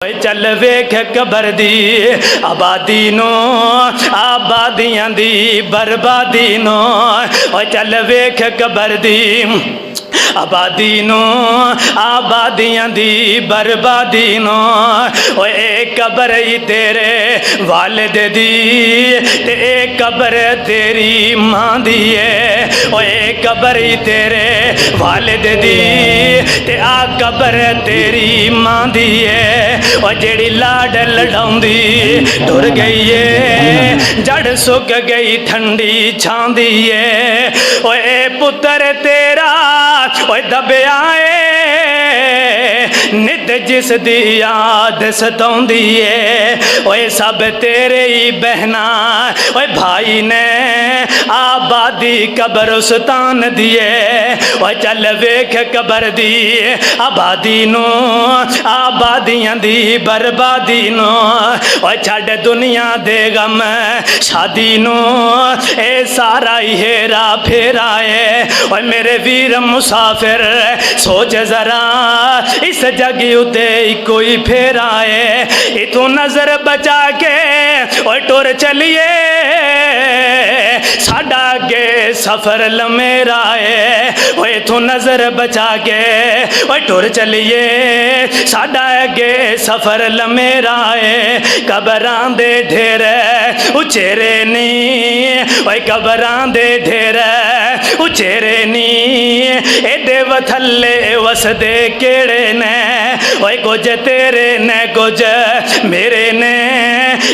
चल वेख कबर दी आबादी नो आबादियां दी बर्बादी नो। चल वेख कबर दी आबादी नो आबादियां दी बर्बादी नो। ए कबर ही तेरे वालिद दी ते ए कबर तेरी मां दी है। ए कबर ही तेरे वालिद दी ते आ कबर तेरी मां दी है। जेड़ी लाड लड़ाउंदी टुर गई है, जड़ सुक गई ठंडी छांदी है। ओए पुत्र तेरा ओए दबिया नित जिस दी याद सताउंदी है। ओए सब तेरे ही बहना ओए भाई ने आबादी कब्रिस्तान दिए। ओए चल वेख कबर दी आबादी नो आबादियां दी बर्बादी नो। ओए छड़ दुनिया दे गम शादी नो ए सारा ही हेरा फेरा है। ओए मेरे वीर मुसाफिर सोच जरा इस जग उते कोई फेरा है। इतू नजर बचा के ओए टुर चलिए साडा अगे सफर लमेरा है। ओए तू नजर बचा के ओए टुर चलिए साडा अगे सफर लमेरा है। कबरां दे ढेर उचेरे नी ओए कबरां दे ढेर उचेरे नी एडे वथले वसदे केड़े ने। ओए कुछ तेरे ने कुछ मेरे ने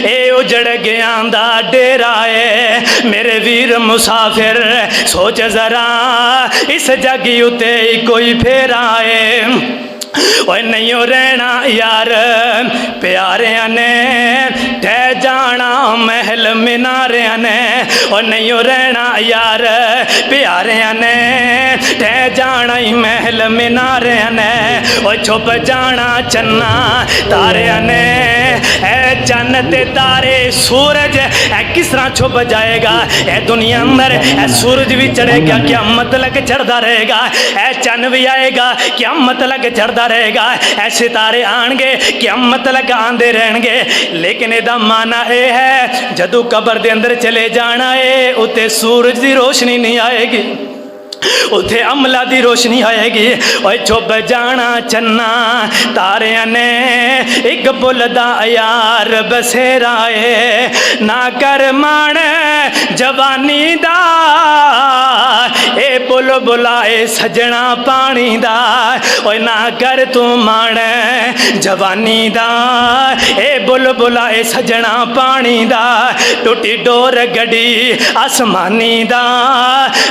ए उजड़ गया दा डेरा है। मेरे वीर मुसाफिर सोच जरा इस जग उते कोई फेरा है। ओए नहीं रहना यार प्यारिया ने ठह जाना महल मीनारिया ने। और नहीं रहना यार प्यारिया ने ठह जाना ही महल मीनारिया ने। और छुप जाना चन्ना तारिया ने। ए चन्न ते तारे सूरज ए किस तरह छुप जाएगा ए दुनिया अंदर। ए सूरज भी चढ़ेगा क्या मतलब चढ़ता रहेगा। ए चन्न भी आएगा क्या मतलब चढ़ता रहेगा। ए सितारे आएंगे क्या मतलब आंदे रहेंगे। लेकिन एदा माना यह है जदू कबर दे अंदर चले जाना है उते सूरज की रोशनी नहीं आएगी, उथे अमला दी रोशनी आएगी। ओए छुप जाना चन्ना तारिया ने एक बुलदा यार बसेरा है। ना कर मान जवानी दा ए बुल बुलाए सजना पानी दा। ओए ना कर तू मान जवानी दा ए बुल बुलाए सजना पानी दा। टूटी डोर गड़ी आसमानी दा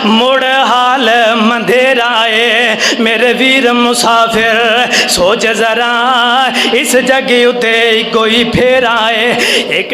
मुड़ हाल मंधेरा है। मेरे वीर मुसाफिर सोच जरा इस जग उते कोई फेरा है। एक